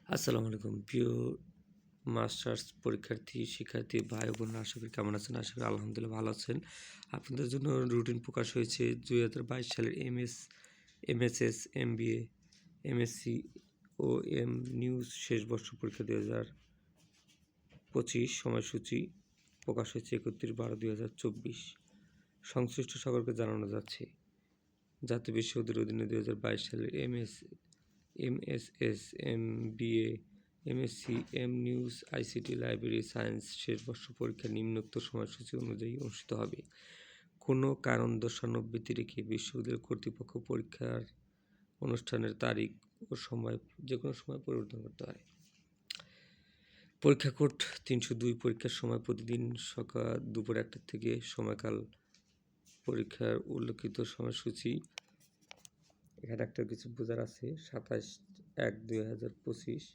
আসসালামু আলাইকুম প্রিয় মাস্টার্স পরীক্ষার্থী শিক্ষার্থী ভাই বোন, আশা করি কেমন আছেন? আশা করি আলহামদুলিল্লাহ ভালো আছেন। আপনাদের জন্য রুটিন প্রকাশ হয়েছে 2022 সালের এমএসএস, এমবিএ, এমএসসি ও এম নিউজ শেষ বর্ষ পরীক্ষা 2025 সময়সূচি প্রকাশ হয়েছে 31/12/2024। সংশ্লিষ্ট সকলকে জানানো যাচ্ছে, জাতীয় বিশ্ববিদ্যালয়ের অধীনে 2022 সালের MSS, MBA, MSc, M news, ICT, library science শেষ বর্ষ পরীক্ষা নিম্নোক্ত সময়সূচি অনুযায়ী অনুষ্ঠিত হবে। কোনো কারণ দর্শানোর ব্যতিরেকে বিশ্ববিদ্যালয় কর্তৃপক্ষ পরীক্ষার অনুষ্ঠানের তারিখ ও সময় যে কোনো সময় পরিবর্তন করতে পারে। পরীক্ষা কোড 302। পরীক্ষার সময় প্রতিদিন সকাল দুপুর 1টা থেকে সময়কাল পরীক্ষার উল্লেখিত সময়সূচি। এখানে একটা কিছু বোঝার আছে। 27/1/2025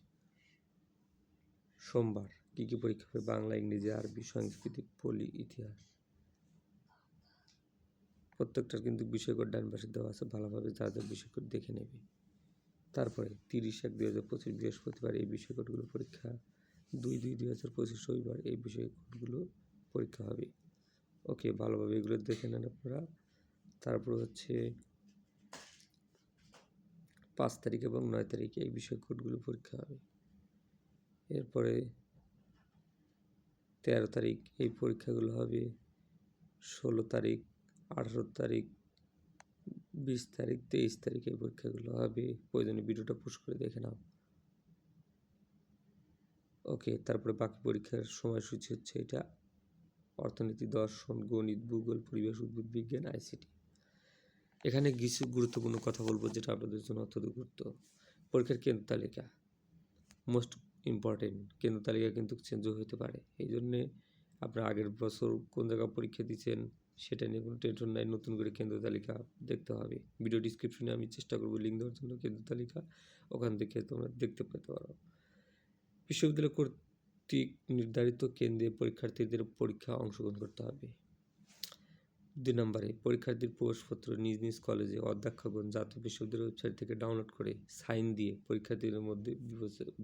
সোমবার কী কী পরীক্ষা হবে? বাংলা, ইংরেজি, আরবি, সংস্কৃতি, পলি, ইতিহাস। প্রত্যেকটার কিন্তু বিষয়কোড ডান পাশে দেওয়া আছে, ভালোভাবে যা যা বিষয়কোড দেখে নেবে। তারপরে 30/1/2025 বৃহস্পতিবার এই বিষয়কোডগুলো পরীক্ষা। 2/2/2025 রবিবার এই বিষয়কোডগুলো পরীক্ষা হবে। ওকে, ভালোভাবে এগুলো দেখে নেন আপনারা। তারপর হচ্ছে 5 তারিখ এবং 9 তারিখে এই বিষয়কোডগুলো পরীক্ষা হবে। এরপরে 13 তারিখ এই পরীক্ষাগুলো হবে। 16 তারিখ, 18 তারিখ, 20 তারিখ, 23 তারিখ এই পরীক্ষাগুলো হবে। প্রয়োজনে ভিডিওটা পোস্ট করে দেখে নাও। ওকে, তারপরে বাকি পরীক্ষার সময়সূচি হচ্ছে এটা: অর্থনীতি, দর্শন, গণিত, ভূগোল, পরিবেশ, উদ্ভিদ বিজ্ঞান, আইসিটি। এখানে কিছু গুরুত্বপূর্ণ কথা বলবো যেটা আপনাদের জন্য অত্যধিক গুরুত্ব। পরীক্ষার কেন্দ্র তালিকা মোস্ট ইম্পর্টেন্ট। কেন্দ্র তালিকা কিন্তু চেঞ্জও হতে পারে, এই জন্যে আপনার আগের বছর কোন জায়গায় পরীক্ষা দিচ্ছেন সেটা নিয়ে কোনো টেনশন নাই। নতুন করে কেন্দ্র তালিকা দেখতে হবে। ভিডিও ডিসক্রিপশনে আমি চেষ্টা করবো লিঙ্ক দেওয়ার জন্য কেন্দ্র তালিকা, ওখান থেকে তোমরা দেখতে পেতে পারো। বিশ্ববিদ্যালয় কর্তৃক নির্ধারিত কেন্দ্রে পরীক্ষার্থীদের পরীক্ষা অংশগ্রহণ করতে হবে। 2 নম্বরে পরীক্ষার্থীর প্রবেশপত্র নিজ নিজ কলেজে অধ্যক্ষগণ জাতীয় বিশ্ববিদ্যালয়ের ওয়েবসাইট থেকে ডাউনলোড করে সাইন দিয়ে পরীক্ষার্থীদের মধ্যে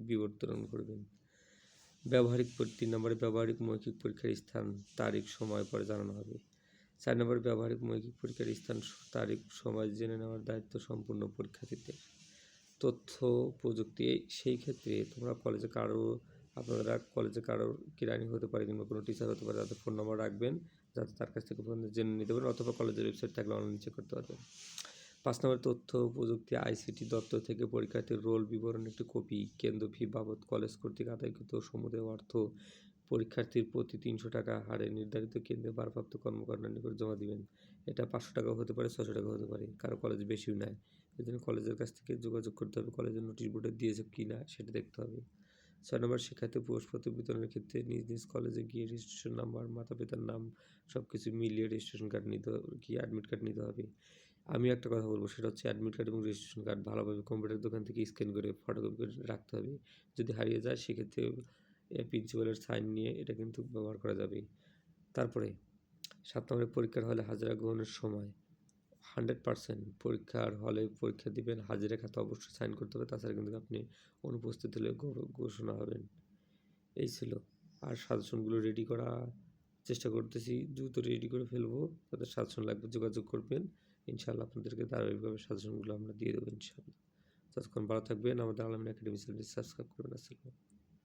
বিবর্তন করবেন। 3 নম্বরে ব্যবহারিক মৌখিক পরীক্ষার স্থান, তারিখ, সময় পরে জানানো হবে। 4 নম্বরে ব্যবহারিক মৌখিক পরীক্ষার স্থান, তারিখ, সময় জেনে নেওয়ার দায়িত্ব সম্পূর্ণ পরীক্ষার্থীদের। তথ্য প্রযুক্তি, সেই ক্ষেত্রে তোমরা আপনারা কলেজে কারোর কিরানি হতে পারে কিংবা কোনো টিচার হতে পারে, তাদের ফোন নাম্বার রাখবেন যাতে তার কাছ থেকে ফোন জেনে নিতে পারেন, অথবা কলেজের ওয়েবসাইট থাকলে অনলাইন চেক করতে পারবেন। 5 নম্বর তথ্য প্রযুক্তি আইসিটি দপ্তর থেকে পরীক্ষার্থীর রোল বিবরণ একটি কপি, কেন্দ্র ফি বাবদ কলেজ কর্তৃক আদায়কৃত সমুদায় অর্থ পরীক্ষার্থীর প্রতি 300 টাকা হারে নির্ধারিত কেন্দ্রে ভারপ্রাপ্ত কর্মকর্তার নিকট জমা দিবেন। এটা 500 টাকাও হতে পারে, 600 টাকাও হতে পারে, কারো কলেজ বেশিও নেয়। এই জন্য কলেজের কাছ থেকে যোগাযোগ করতে হবে, কলেজের নোটিশ বোর্ডে দিয়েছে কি না সেটা দেখতে হবে। 6 নম্বর শিক্ষার্থী প্রবেশপত্র বিতরণের ক্ষেত্রে নিজ নিজ কলেজে গিয়ে রেজিস্ট্রেশন নাম্বার, মাতা পিতার নাম সব কিছু মিলিয়ে রেজিস্ট্রেশন কার্ড অ্যাডমিট কার্ড নিতে হবে। আমি একটা কথা বলবো, সেটা হচ্ছে অ্যাডমিট কার্ড এবং রেজিস্ট্রেশন কার্ড ভালোভাবে কম্পিউটার দোকান থেকে স্ক্যান করে ফটোকপি করে রাখতে হবে। যদি হারিয়ে যায় সেক্ষেত্রে প্রিন্সিপালের সাইন নিয়ে এটা কিন্তু ব্যবহার করা যাবে। তারপরে 7 নম্বরে পরীক্ষার হলে হাজিরা গ্রহণের সময় 100% পরীক্ষার হলে পরীক্ষা দিবেন, হাজিরা খাতা অবশ্যই সাইন করতে হবে, তাছাড়া কিন্তু আপনি অনুপস্থিত হলে ঘোষণা হবেন। এই ছিল। আর সাজেশনগুলো রেডি করা চেষ্টা করতেছি, দ্রুত রেডি করে ফেলবো। তাদের সাজেশন লাগবে যোগাযোগ করবেন, ইনশাআল্লাহ আপনাদেরকে ধারাবাহিকভাবে সাজেশনগুলো আমরা দিয়ে দেবো ইনশাআল্লাহ। ততক্ষণ ভালো থাকবেন, আমাদের আল-আমিন একাডেমি চ্যানেলটি সাবস্ক্রাইব করবেন। আসসালামু আলাইকুম।